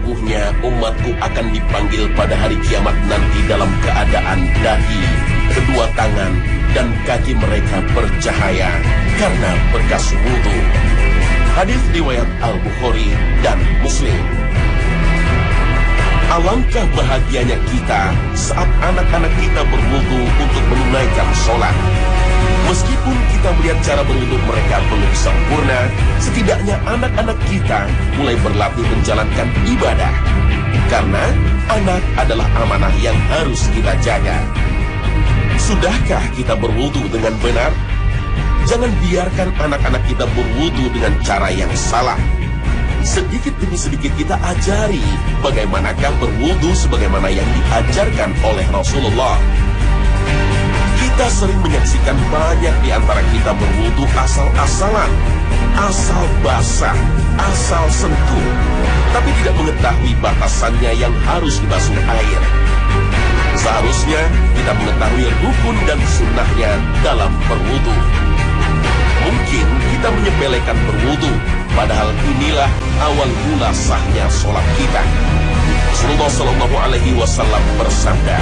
Sesungguhnya umatku akan dipanggil pada hari kiamat nanti dalam keadaan dahi, kedua tangan, dan kaki mereka bercahaya karena bekas wudu. Hadis riwayat Al-Bukhari dan Muslim. Alangkah bahagianya kita saat anak-anak kita berwudu untuk menunaikan sholat. Meskipun kita melihat cara berwudu mereka belum sempurna, setidaknya anak-anak kita mulai berlatih menjalankan ibadah. Karena anak adalah amanah yang harus kita jaga. Sudahkah kita berwudu dengan benar? Jangan biarkan anak-anak kita berwudu dengan cara yang salah. Sedikit demi sedikit kita ajari bagaimanakah berwudu sebagaimana yang diajarkan oleh Rasulullah. Kita sering menyaksikan banyak di antara kita berwudu asal-asalan, asal basah, asal sentuh, tapi tidak mengetahui batasannya yang harus dibasuh air. Seharusnya kita mengetahui rukun dan sunnahnya dalam berwudu. Mungkin kita menyepelekan berwudu, padahal inilah awal mula sahnya sholat kita. Rasulullah Shallallahu Alaihi Wasallam bersabda,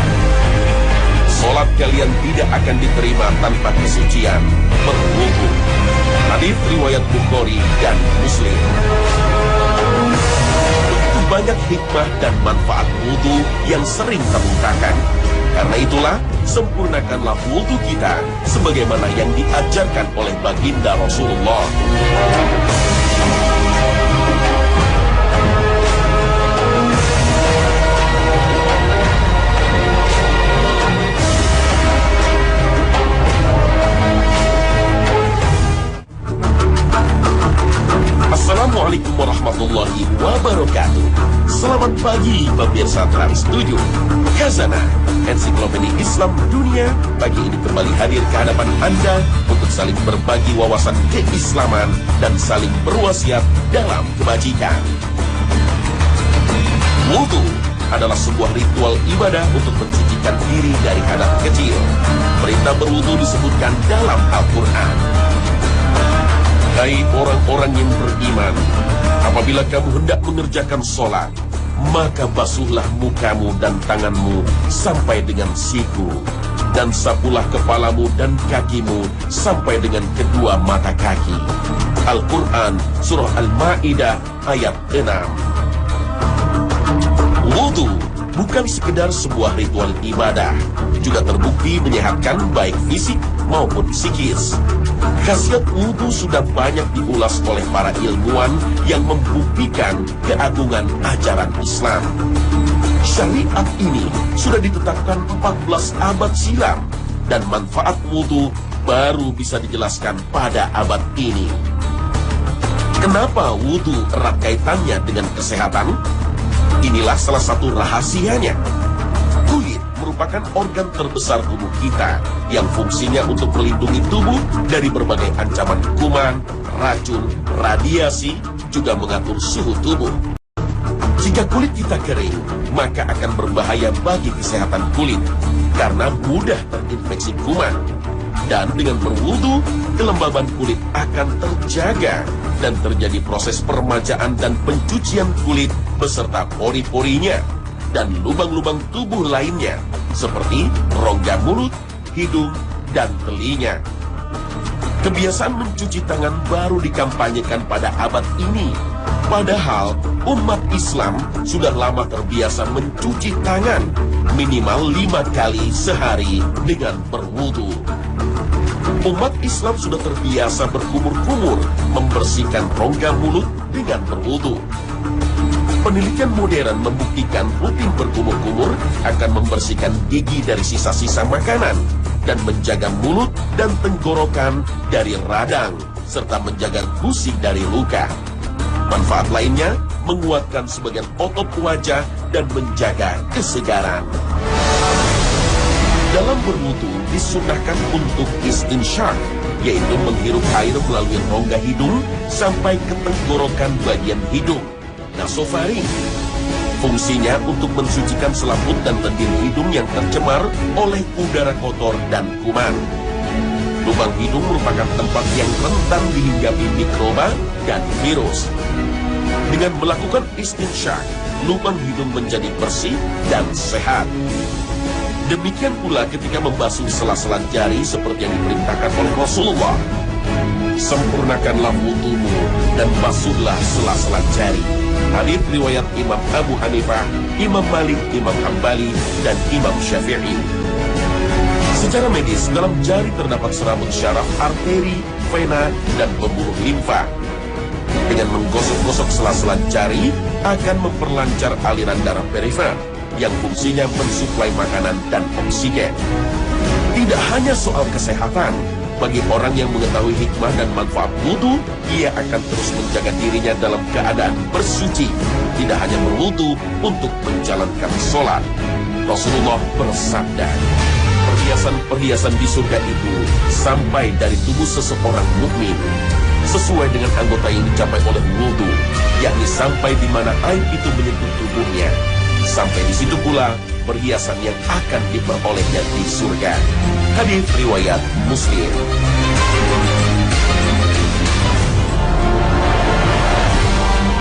sholat kalian tidak akan diterima tanpa kesucian berwudu. Hadis riwayat Bukhari dan Muslim. Begitu banyak hikmah dan manfaat wudu yang sering terlupakan. Karena itulah, sempurnakanlah wudu kita sebagaimana yang diajarkan oleh baginda Rasulullah. Assalamualaikum warahmatullahi wabarakatuh. Selamat pagi pemirsa Trans 7. Khazanah Ensiklopedia Islam Dunia pagi ini kembali hadir ke hadapan Anda untuk saling berbagi wawasan keislaman dan saling berwasiat dalam kebajikan. Wudu adalah sebuah ritual ibadah untuk mensucikan diri dari hadas kecil. Perintah berwudu disebutkan dalam Al-Quran. Hai orang-orang yang beriman, apabila kamu hendak mengerjakan sholat, maka basuhlah mukamu dan tanganmu sampai dengan siku, dan sapulah kepalamu dan kakimu sampai dengan kedua mata kaki. Al-Quran Surah Al-Ma'idah ayat 6. Wudu bukan sekedar sebuah ritual ibadah, juga terbukti menyehatkan baik fisik maupun psikis. Khasiat wudu sudah banyak diulas oleh para ilmuwan yang membuktikan keagungan ajaran Islam. Syariat ini sudah ditetapkan 14 abad silam dan manfaat wudu baru bisa dijelaskan pada abad ini. Kenapa wudu erat kaitannya dengan kesehatan? Inilah salah satu rahasianya. Kulit merupakan organ terbesar tubuh kita yang fungsinya untuk melindungi tubuh dari berbagai ancaman kuman, racun, radiasi, juga mengatur suhu tubuh. Jika kulit kita kering, maka akan berbahaya bagi kesehatan kulit karena mudah terinfeksi kuman. Dan dengan berwudu, kelembaban kulit akan terjaga dan terjadi proses permajaan dan pencucian kulit beserta pori-porinya dan lubang-lubang tubuh lainnya seperti rongga mulut, hidung, dan telinga. Kebiasaan mencuci tangan baru dikampanyekan pada abad ini. Padahal umat Islam sudah lama terbiasa mencuci tangan minimal 5 kali sehari dengan berwudu. Umat Islam sudah terbiasa berkumur-kumur membersihkan rongga mulut dengan berwudu. Penelitian modern membuktikan rutin berkumur-kumur akan membersihkan gigi dari sisa-sisa makanan dan menjaga mulut dan tenggorokan dari radang serta menjaga gusi dari luka. Manfaat lainnya menguatkan sebagian otot wajah dan menjaga kesegaran. Dalam berwudu disunahkan untuk istinsyaq, yaitu menghirup air melalui rongga hidung sampai ke tenggorokan bagian hidung. Nasofaring. Fungsinya untuk mensucikan selaput dan lendir hidung yang tercemar oleh udara kotor dan kuman. Lubang hidung merupakan tempat yang rentan dihinggapi mikroba dan virus. Dengan melakukan istinsyak, lubang hidung menjadi bersih dan sehat. Demikian pula ketika membasuh sela-sela jari seperti yang diperintahkan oleh Rasulullah. Sempurnakanlah wudumu dan basuhlah sela-sela jari. Hadits riwayat Imam Abu Hanifah, Imam Malik, Imam Hambali, dan Imam Syafi'i. Secara medis, dalam jari terdapat serabut syaraf, arteri, vena, dan pembuluh limfa. Dengan menggosok-gosok sela-sela jari akan memperlancar aliran darah perifer yang fungsinya mensuplai makanan dan oksigen. Tidak hanya soal kesehatan, bagi orang yang mengetahui hikmah dan manfaat wudu, ia akan terus menjaga dirinya dalam keadaan bersuci. Tidak hanya berwudu untuk menjalankan sholat. Rasulullah bersabda, perhiasan-perhiasan di surga itu sampai dari tubuh seseorang mukmin, sesuai dengan anggota yang dicapai oleh wudu, yakni sampai di mana air itu menyentuh tubuhnya. Sampai di situ pula perhiasan yang akan diperolehnya di surga. Hadits riwayat Muslim.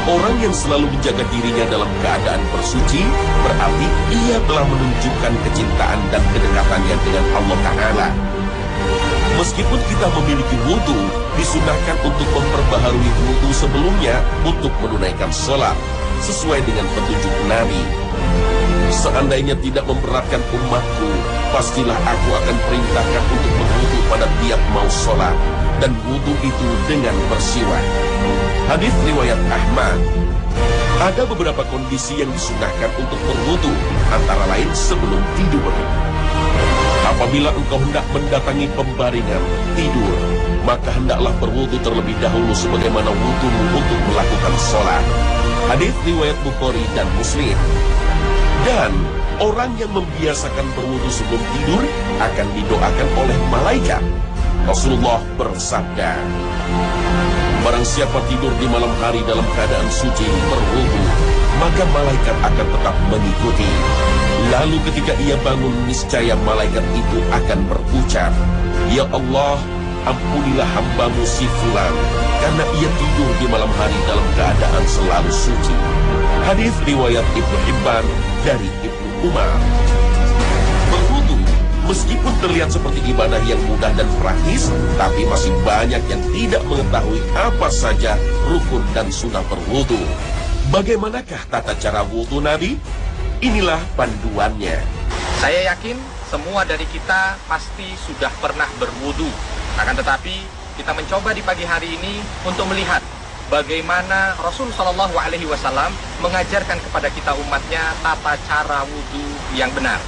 Orang yang selalu menjaga dirinya dalam keadaan bersuci, berarti ia telah menunjukkan kecintaan dan kedekatannya dengan Allah Ta'ala. Meskipun kita memiliki wudu, disunahkan untuk memperbaharui wudu sebelumnya untuk menunaikan sholat, sesuai dengan petunjuk Nabi. Seandainya tidak memberatkan umatku, pastilah aku akan perintahkan untuk berwudu pada tiap mau sholat, dan wudu itu dengan bersiwak. Hadits riwayat Ahmad. Ada beberapa kondisi yang disunahkan untuk berwudu, antara lain sebelum tidur. Apabila engkau hendak mendatangi pembaringan, tidur, maka hendaklah berwudu terlebih dahulu sebagaimana wudumu untuk melakukan sholat. Hadits riwayat Bukhari dan Muslim. Dan orang yang membiasakan berwudu sebelum tidur akan didoakan oleh malaikat. Rasulullah bersabda, barang siapa tidur di malam hari dalam keadaan suci berwudu, maka malaikat akan tetap mengikuti. Lalu ketika ia bangun, niscaya malaikat itu akan berucap, ya Allah, ampunilah hambamu si fulan, karena ia tidur di malam hari dalam keadaan selalu suci. Hadits riwayat Ibnu Hibban dari Ibnu Umar. Berwudu, meskipun terlihat seperti ibadah yang mudah dan praktis, tapi masih banyak yang tidak mengetahui apa saja rukun dan sunnah berwudu. Bagaimanakah tata cara wudu Nabi? Inilah panduannya. Saya yakin semua dari kita pasti sudah pernah berwudu. Akan tetapi kita mencoba di pagi hari ini untuk melihat bagaimana Rasul Shallallahu Alaihi Wasallam mengajarkan kepada kita umatnya tata cara wudu yang benar.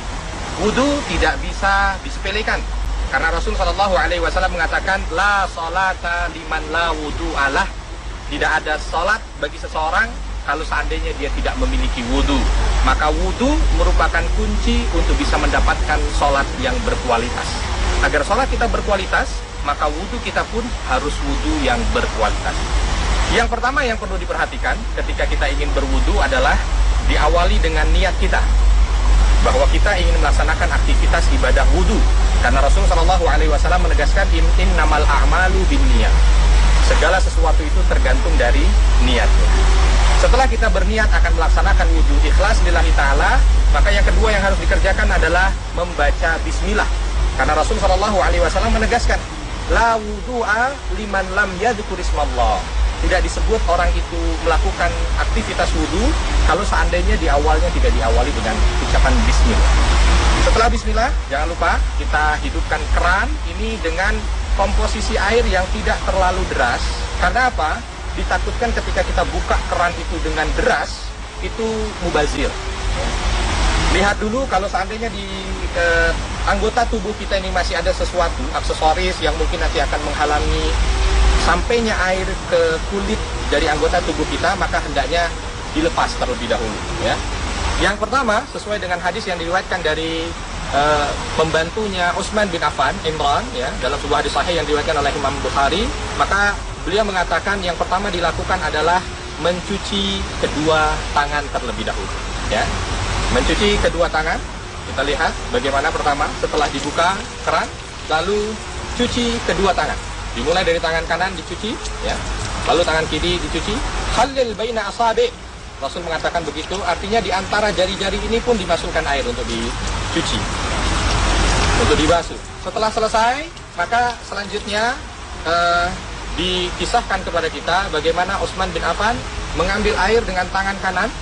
Wudu tidak bisa disepelekan, karena Rasul Shallallahu Alaihi Wasallam mengatakan la salata liman la wudu alah. Tidak ada salat bagi seseorang kalau seandainya dia tidak memiliki wudu. Maka wudu merupakan kunci untuk bisa mendapatkan salat yang berkualitas. Agar salat kita berkualitas, maka wudu kita pun harus wudu yang berkualitas. Yang pertama yang perlu diperhatikan ketika kita ingin berwudu adalah diawali dengan niat kita, bahwa kita ingin melaksanakan aktivitas ibadah wudu. Karena Rasulullah SAW menegaskan innamal a'malu binniyat. Segala sesuatu itu tergantung dari niatnya. Setelah kita berniat akan melaksanakan wudu ikhlas lillahi ta'ala, maka yang kedua yang harus dikerjakan adalah membaca bismillah. Karena Rasulullah SAW menegaskan la wudu'a liman lam yadhkur ismallah. Tidak disebut orang itu melakukan aktivitas wudu kalau seandainya di awalnya tidak diawali dengan ucapan bismillah. Setelah bismillah, jangan lupa kita hidupkan keran ini dengan komposisi air yang tidak terlalu deras. Karena apa? Ditakutkan ketika kita buka keran itu dengan deras, itu mubazir. Lihat dulu kalau seandainya di anggota tubuh kita ini masih ada sesuatu, aksesoris yang mungkin nanti akan menghalangi sampainya air ke kulit dari anggota tubuh kita, maka hendaknya dilepas terlebih dahulu. Ya. Yang pertama, sesuai dengan hadis yang diriwayatkan dari pembantunya Utsman bin Affan, Imran, ya, dalam sebuah hadis sahih yang diriwayatkan oleh Imam Bukhari, maka beliau mengatakan yang pertama dilakukan adalah mencuci kedua tangan terlebih dahulu. Ya. Mencuci kedua tangan, kita lihat bagaimana pertama setelah dibuka keran, lalu cuci kedua tangan. Dimulai dari tangan kanan dicuci, ya. Lalu tangan kiri dicuci Khalil baina asabi. Rasul mengatakan begitu, artinya di antara jari-jari ini pun dimasukkan air untuk dicuci, untuk dibasuh. Setelah selesai, maka selanjutnya dikisahkan kepada kita bagaimana Utsman bin Affan mengambil air dengan tangan kanan,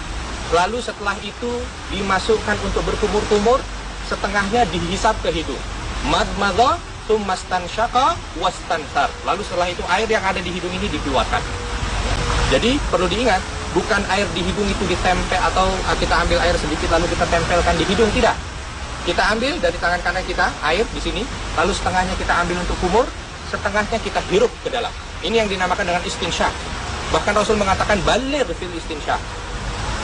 lalu setelah itu dimasukkan untuk berkumur-kumur, setengahnya dihisap ke hidung. Madmadha tsumma stansyaqa wastansar. Lalu setelah itu air yang ada di hidung ini dikeluarkan. Jadi perlu diingat, bukan air di hidung itu ditempel atau kita ambil air sedikit lalu kita tempelkan di hidung, tidak. Kita ambil dari tangan kanan kita air di sini, lalu setengahnya kita ambil untuk kumur, setengahnya kita hirup ke dalam. Ini yang dinamakan dengan istinsyaq. Bahkan Rasul mengatakan baligh fil istinsyaq.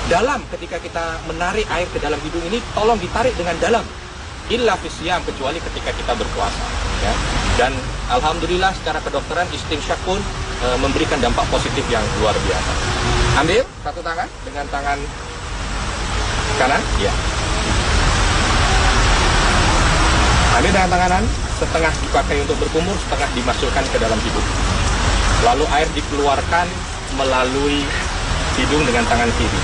Dalam, ketika kita menarik air ke dalam hidung ini, tolong ditarik dengan dalam. Illa fisyam, kecuali ketika kita berpuasa. Ya. Dan alhamdulillah secara kedokteran istinsyaq pun memberikan dampak positif yang luar biasa. Ambil satu tangan dengan tangan kanan, ya. Ambil dengan tangan kanan, setengah dipakai untuk berkumur, setengah dimasukkan ke dalam hidung. Lalu air dikeluarkan melalui hidung dengan tangan kiri.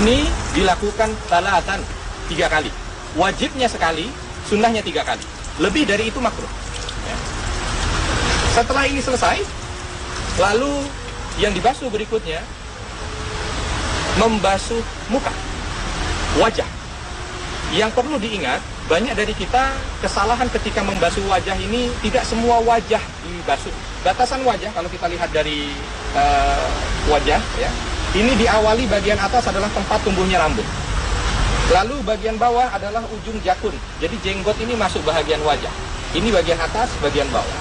Ini dilakukan salatan 3 kali. Wajibnya sekali, sunnahnya 3 kali. Lebih dari itu makruh. Ya. Setelah ini selesai, lalu yang dibasuh berikutnya membasuh muka, wajah. Yang perlu diingat, banyak dari kita kesalahan ketika membasuh wajah ini, tidak semua wajah dibasuh. Batasan wajah, kalau kita lihat dari wajah, ya, ini diawali bagian atas adalah tempat tumbuhnya rambut. Lalu bagian bawah adalah ujung jakun. Jadi jenggot ini masuk bagian wajah. Ini bagian atas, bagian bawah.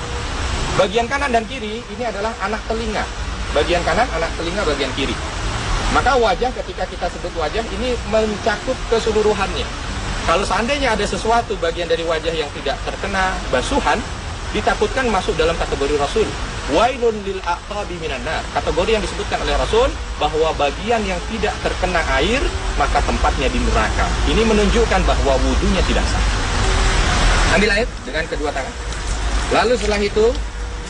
Bagian kanan dan kiri ini adalah anak telinga. Bagian kanan, anak telinga, bagian kiri. Maka wajah, ketika kita sebut wajah, ini mencakup keseluruhannya. Kalau seandainya ada sesuatu bagian dari wajah yang tidak terkena basuhan, ditakutkan masuk dalam kategori Rasul. Wailun lil aqabi minan nar. Kategori yang disebutkan oleh Rasul bahwa bagian yang tidak terkena air maka tempatnya di neraka. Ini menunjukkan bahwa wudunya tidak sah. Ambil air dengan kedua tangan. Lalu setelah itu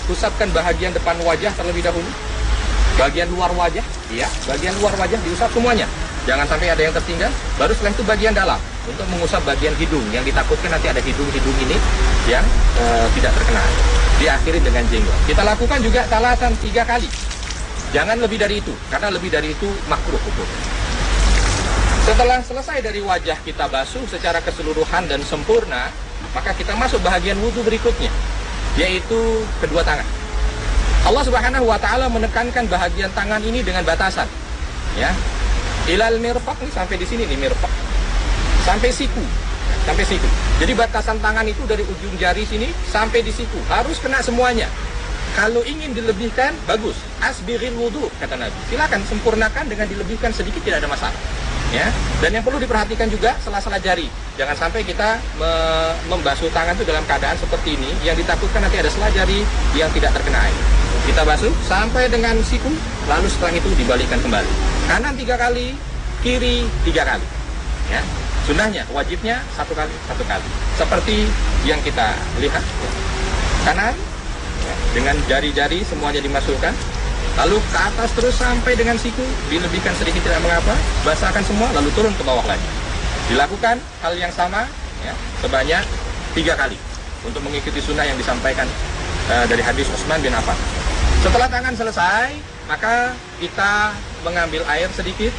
usapkan bagian depan wajah terlebih dahulu. Bagian luar wajah, ya, bagian luar wajah diusap semuanya. Jangan sampai ada yang tertinggal. Baru setelah itu bagian dalam untuk mengusap bagian hidung yang ditakutkan nanti ada hidung-hidung ini yang tidak terkena. Diakhiri dengan jenggot. Kita lakukan juga salatan 3 kali. Jangan lebih dari itu, karena lebih dari itu makruh hukum. Setelah selesai dari wajah kita basuh secara keseluruhan dan sempurna, maka kita masuk bahagian wudhu berikutnya, yaitu kedua tangan. Allah Subhanahu wa taala menekankan bahagian tangan ini dengan batasan, ya. Ilal mirfaq, nih sampai di sini nih mirfaq. Sampai siku. Sampai siku. Jadi batasan tangan itu dari ujung jari sini sampai di siku. Harus kena semuanya. Kalau ingin dilebihkan, bagus. Asbiril wudu, kata Nabi. Silakan sempurnakan dengan dilebihkan sedikit, tidak ada masalah. Ya. Dan yang perlu diperhatikan juga sela-sela jari. Jangan sampai kita membasuh tangan itu dalam keadaan seperti ini, yang ditakutkan nanti ada sela jari yang tidak terkena air. Kita basuh sampai dengan siku, lalu setelah itu dibalikkan kembali. Kanan 3 kali, kiri 3 kali. Ya. Sunnahnya, wajibnya 1 kali, 1 kali. Seperti yang kita lihat. Ya. Kanan, ya, dengan jari-jari semuanya dimasukkan. Lalu ke atas terus sampai dengan siku, dilebihkan sedikit tidak mengapa, basahkan semua, lalu turun ke bawah lagi. Dilakukan hal yang sama, ya, sebanyak 3 kali. Untuk mengikuti sunnah yang disampaikan dari hadis Utsman bin Affan. Setelah tangan selesai, maka kita mengambil air sedikit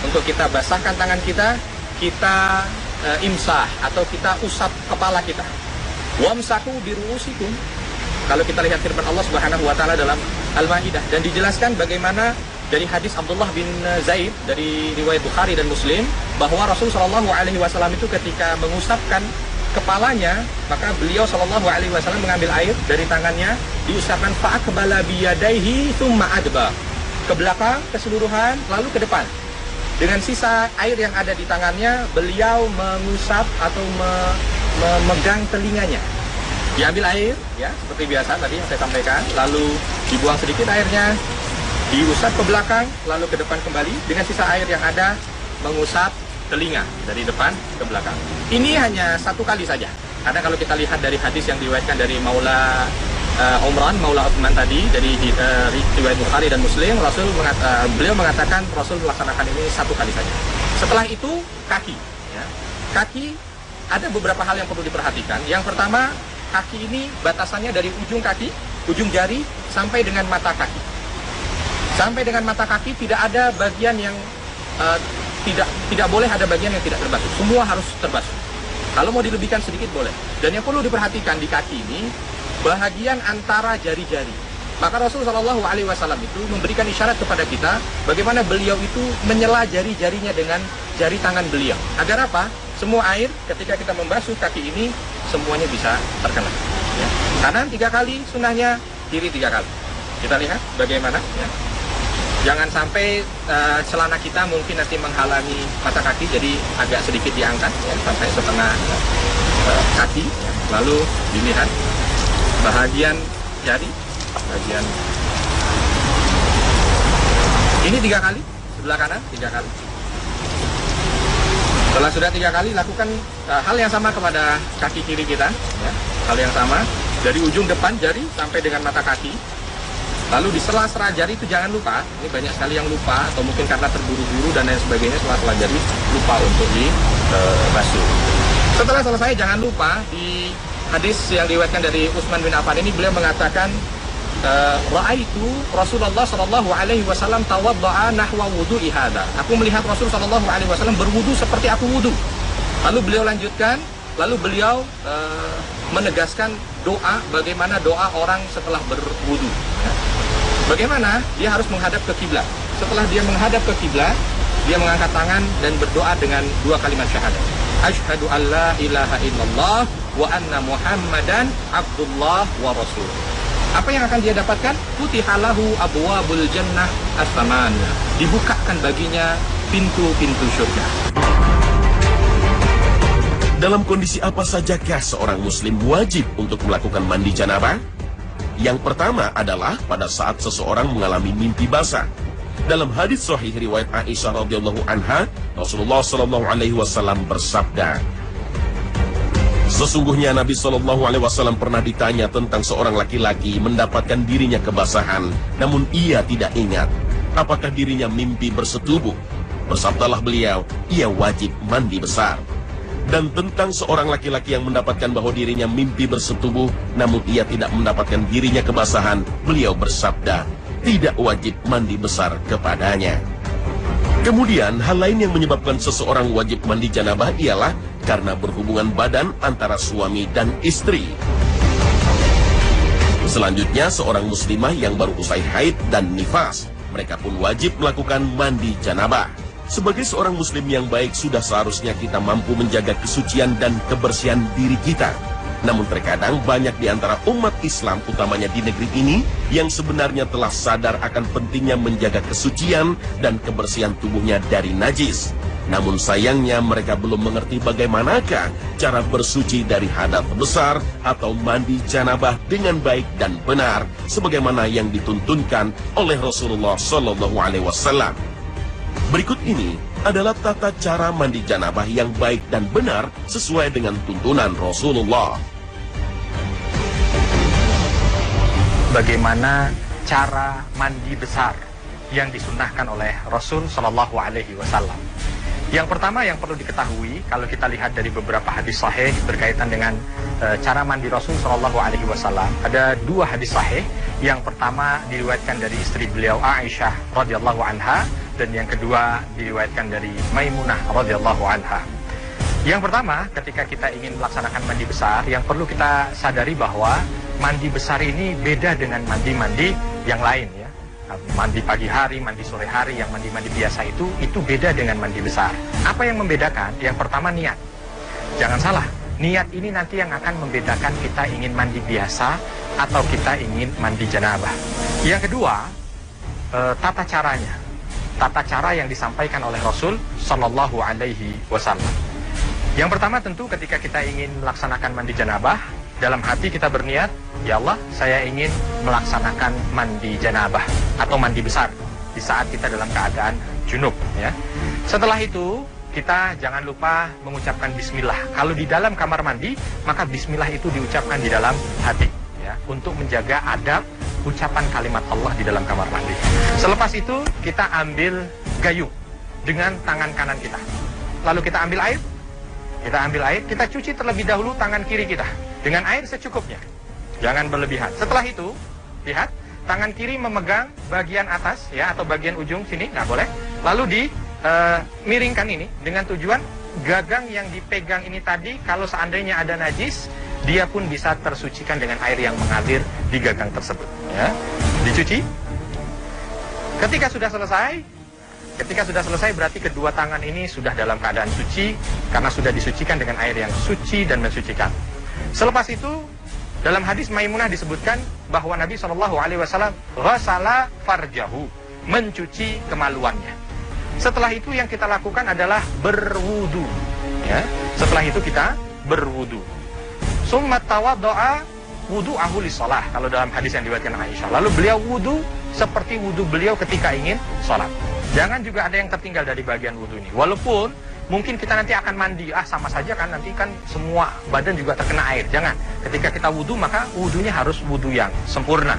untuk kita basahkan tangan kita. Kita imsah atau kita usap kepala kita. Wamsahu biruusikum. Kalau kita lihat firman Allah Subhanahu wa taala dalam Al-Maidah, dan dijelaskan bagaimana dari hadis Abdullah bin Zaid dari riwayat Bukhari dan Muslim bahwa Rasul sallallahu alaihi wasallam itu ketika mengusapkan kepalanya, maka beliau sallallahu alaihi wasallam mengambil air dari tangannya, diusapkan fa'aqbala biyadaihi tsumma adba. Ke belakang keseluruhan, lalu ke depan. Dengan sisa air yang ada di tangannya, beliau mengusap atau memegang telinganya. Diambil air, ya, seperti biasa tadi yang saya sampaikan, lalu dibuang sedikit airnya, diusap ke belakang, lalu ke depan kembali, dengan sisa air yang ada, mengusap telinga dari depan ke belakang. Ini hanya 1 kali saja. Karena kalau kita lihat dari hadis yang diriwayatkan dari Maula Umran Maula Uthman tadi dari riwayat Bukhari dan Muslim, beliau mengatakan Rasul melaksanakan ini 1 kali saja. Setelah itu kaki. Ya. Kaki ada beberapa hal yang perlu diperhatikan. Yang pertama, kaki ini batasannya dari ujung kaki, ujung jari sampai dengan mata kaki. Sampai dengan mata kaki tidak ada bagian yang tidak boleh ada bagian yang tidak terbasuh. Semua harus terbasuh. Kalau mau dilebihkan sedikit boleh. Dan yang perlu diperhatikan di kaki ini bahagian antara jari-jari. Maka Rasulullah SAW itu memberikan isyarat kepada kita bagaimana beliau itu menyela jari-jarinya dengan jari tangan beliau. Agar apa? Semua air ketika kita membasuh kaki ini semuanya bisa terkena. Ya. Kanan 3 kali, sunnahnya kiri 3 kali. Kita lihat bagaimana. Ya. Jangan sampai celana kita mungkin nanti menghalangi mata kaki, jadi agak sedikit diangkat ya, sampai setengah kaki. Ya. Lalu dilihat bahagian jari, bagian ini 3 kali, sebelah kanan 3 kali. Setelah sudah 3 kali, lakukan hal yang sama kepada kaki kiri kita, ya. Hal yang sama dari ujung depan jari sampai dengan mata kaki. Lalu di sela-sela jari itu jangan lupa, ini banyak sekali yang lupa atau mungkin karena terburu-buru dan lain sebagainya, sela-sela jari lupa untuk dibasuh. Setelah selesai jangan lupa di hadis yang diriwayatkan dari Utsman bin Affan ini beliau mengatakan ra'aitu Rasulullah sallallahu alaihi wasallam tawadda'a nahwa wudu'i hadza. Aku melihat Rasul sallallahu alaihi wasallam berwudu seperti aku wudu. Lalu beliau lanjutkan, lalu beliau menegaskan doa, bagaimana doa orang setelah berwudu. Ya. Bagaimana dia harus menghadap ke kiblat. Setelah dia menghadap ke kiblat, dia mengangkat tangan dan berdoa dengan 2 kalimat syahadat. Asyhadu an la ilaha illallah wa anna Muhammadan abdullah wa rasul. Apa yang akan dia dapatkan? Futihalahu abwabul jannah as-samaniyah. Dibukakan baginya pintu-pintu surga. Dalam kondisi apa sajakah seorang muslim wajib untuk melakukan mandi janabah? Yang pertama adalah pada saat seseorang mengalami mimpi basah. Dalam hadis sahih riwayat Aisyah radhiyallahu anha, Rasulullah sallallahu alaihi wasallam bersabda, sesungguhnya Nabi sallallahu alaihi wasallam pernah ditanya tentang seorang laki-laki mendapatkan dirinya kebasahan, namun ia tidak ingat apakah dirinya mimpi bersetubuh. Bersabdalah beliau, ia wajib mandi besar. Dan tentang seorang laki-laki yang mendapatkan bahwa dirinya mimpi bersetubuh, namun ia tidak mendapatkan dirinya kebasahan, beliau bersabda, tidak wajib mandi besar kepadanya. Kemudian, hal lain yang menyebabkan seseorang wajib mandi janabah ialah karena berhubungan badan antara suami dan istri. Selanjutnya, seorang muslimah yang baru usai haid dan nifas, mereka pun wajib melakukan mandi janabah. Sebagai seorang muslim yang baik, sudah seharusnya kita mampu menjaga kesucian dan kebersihan diri kita. Namun terkadang banyak di antara umat Islam, utamanya di negeri ini, yang sebenarnya telah sadar akan pentingnya menjaga kesucian dan kebersihan tubuhnya dari najis. Namun sayangnya mereka belum mengerti bagaimanakah cara bersuci dari hadas besar atau mandi janabah dengan baik dan benar, sebagaimana yang dituntunkan oleh Rasulullah Sallallahu Alaihi Wasallam. Berikut ini adalah tata cara mandi janabah yang baik dan benar sesuai dengan tuntunan Rasulullah. Bagaimana cara mandi besar yang disunnahkan oleh Rasul Shallallahu Alaihi Wasallam? Yang pertama yang perlu diketahui, kalau kita lihat dari beberapa hadis sahih berkaitan dengan cara mandi Rasul Shallallahu Alaihi Wasallam, ada 2 hadis sahih. Yang pertama diriwayatkan dari istri beliau Aisyah radhiyallahu anha, dan yang kedua diriwayatkan dari Maimunah radhiyallahu anha. Yang pertama, ketika kita ingin melaksanakan mandi besar, yang perlu kita sadari bahwa mandi besar ini beda dengan mandi-mandi yang lain ya. Mandi pagi hari, mandi sore hari, yang mandi-mandi biasa itu beda dengan mandi besar. Apa yang membedakan? Yang pertama niat. Jangan salah, niat ini nanti yang akan membedakan kita ingin mandi biasa atau kita ingin mandi janabah. Yang kedua, tata caranya. Tata cara yang disampaikan oleh Rasul Sallallahu Alaihi Wasallam. Yang pertama tentu ketika kita ingin melaksanakan mandi janabah, dalam hati kita berniat, ya Allah, saya ingin melaksanakan mandi janabah atau mandi besar di saat kita dalam keadaan junub ya. Setelah itu kita jangan lupa mengucapkan bismillah. Kalau di dalam kamar mandi, maka bismillah itu diucapkan di dalam hati ya. ya, untuk menjaga adab ucapan kalimat Allah di dalam kamar mandi. Selepas itu kita ambil gayung dengan tangan kanan kita. Lalu kita ambil air. Kita cuci terlebih dahulu tangan kiri kita dengan air secukupnya. Jangan berlebihan. Setelah itu, lihat, tangan kiri memegang bagian atas ya, atau bagian ujung sini, nggak boleh. Lalu miringkan ini dengan tujuan gagang yang dipegang ini tadi, kalau seandainya ada najis, dia pun bisa tersucikan dengan air yang mengalir di gagang tersebut ya. Dicuci. Ketika sudah selesai berarti kedua tangan ini sudah dalam keadaan suci karena sudah disucikan dengan air yang suci dan mensucikan. Selepas itu dalam hadis Maimunah disebutkan bahwa Nabi SAW ghasala farjahu, mencuci kemaluannya. Setelah itu yang kita lakukan adalah berwudu ya. Setelah itu kita berwudu. Summa tawaddo'a wudu'ahu lis-shalah, kalau dalam hadis yang diriwayatkan Aisyah. Lalu beliau wudu seperti wudu beliau ketika ingin sholat. Jangan juga ada yang tertinggal dari bagian wudu ini. Walaupun mungkin kita nanti akan mandi, sama saja kan, nanti kan semua badan juga terkena air. Jangan. Ketika kita wudu, maka wudunya harus wudu yang sempurna.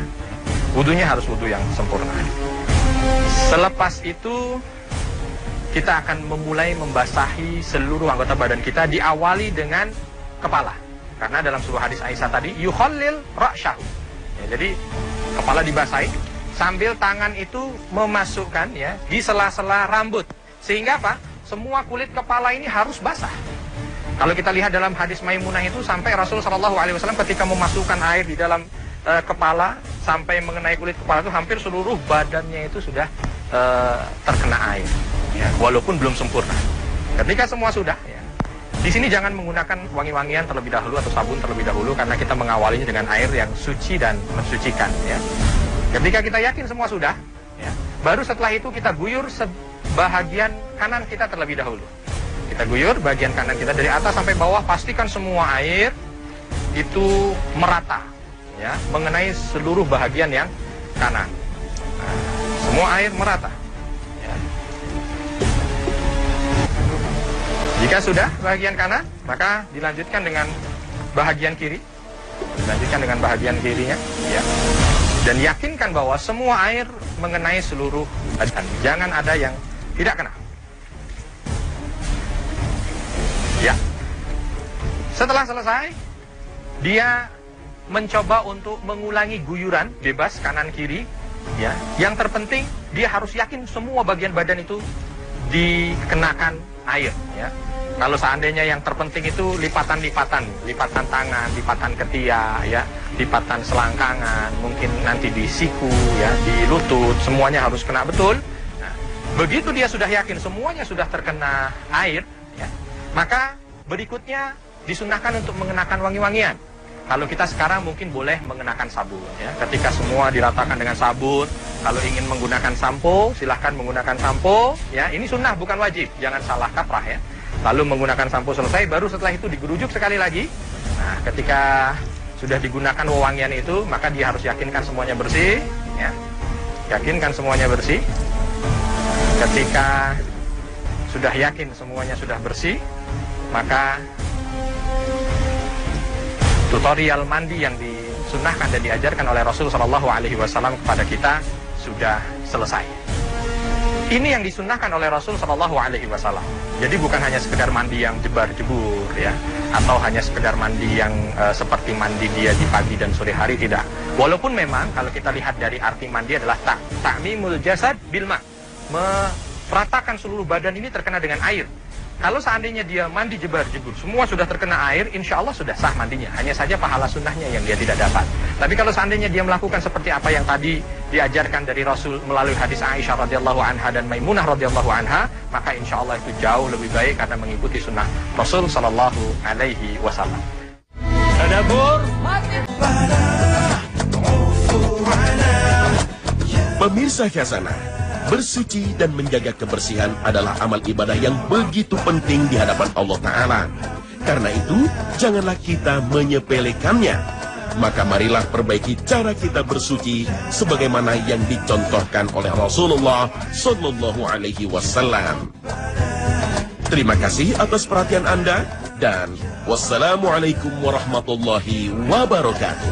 Selepas itu kita akan memulai membasahi seluruh anggota badan kita, diawali dengan kepala. Karena dalam sebuah hadis Aisyah tadi, yukhallil ra'syahu. Ya, jadi kepala dibasahi sambil tangan itu memasukkan ya di sela-sela rambut. Sehingga apa? Semua kulit kepala ini harus basah. Kalau kita lihat dalam hadis Maimunah itu, sampai Rasulullah SAW ketika memasukkan air di dalam kepala sampai mengenai kulit kepala itu, hampir seluruh badannya itu sudah terkena air ya, walaupun belum sempurna. Ketika semua sudah ya, di sini jangan menggunakan wangi-wangian terlebih dahulu atau sabun terlebih dahulu, karena kita mengawalinya dengan air yang suci dan mensucikan ya. Ketika kita yakin semua sudah ya, baru setelah itu kita guyur sebahagian kanan kita terlebih dahulu. Kita guyur bagian kanan kita dari atas sampai bawah, pastikan semua air itu merata ya, mengenai seluruh bahagian yang kanan. Nah, semua air merata ya. Jika sudah bahagian kanan, maka dilanjutkan dengan bahagian kiri. Dilanjutkan dengan bahagian kirinya ya. Dan yakinkan bahwa semua air mengenai seluruh badan. Jangan ada yang tidak kena. Ya. Setelah selesai, dia mencoba untuk mengulangi guyuran bebas kanan kiri ya. Yang terpenting dia harus yakin semua bagian badan itu dikenakan air ya. Kalau seandainya yang terpenting itu lipatan tangan, lipatan ketiak ya, lipatan selangkangan, mungkin nanti di siku ya, di lutut, semuanya harus kena betul. Nah, begitu dia sudah yakin semuanya sudah terkena air ya, maka berikutnya disunahkan untuk mengenakan wangi-wangian. Kalau kita sekarang mungkin boleh mengenakan sabun ya. Ketika semua diratakan dengan sabun, kalau ingin menggunakan sampo, silahkan menggunakan sampo ya. Ini sunnah bukan wajib, jangan salah kaprah ya. Lalu menggunakan sampo selesai, baru setelah itu digerujuk sekali lagi. Nah, ketika sudah digunakan wewangian itu, maka dia harus yakinkan semuanya bersih ya. Yakinkan semuanya bersih. Ketika sudah yakin semuanya sudah bersih, maka tutorial mandi yang disunnahkan dan diajarkan oleh Rasul SAW kepada kita sudah selesai. Ini yang disunnahkan oleh Rasul SAW. Jadi bukan hanya sekedar mandi yang jebar-jebur ya, atau hanya sekedar mandi yang seperti mandi dia di pagi dan sore hari, tidak. Walaupun memang kalau kita lihat dari arti mandi adalah ta'mimul jasad bil ma', meratakan seluruh badan ini terkena dengan air. Kalau seandainya dia mandi jebar-jebur, semua sudah terkena air, insya Allah sudah sah mandinya. Hanya saja pahala sunnahnya yang dia tidak dapat. Tapi kalau seandainya dia melakukan seperti apa yang tadi diajarkan dari Rasul melalui hadis Aisyah radhiyallahu anha dan Maimunah radhiyallahu anha, maka insya Allah itu jauh lebih baik karena mengikuti sunnah Rasul sallallahu alaihi wasallam. Tadabbur. Pemirsa Khazanah, bersuci dan menjaga kebersihan adalah amal ibadah yang begitu penting di hadapan Allah Ta'ala. Karena itu, janganlah kita menyepelekannya. Maka marilah perbaiki cara kita bersuci sebagaimana yang dicontohkan oleh Rasulullah Sallallahu Alaihi Wasallam. Terima kasih atas perhatian Anda dan wassalamualaikum warahmatullahi wabarakatuh.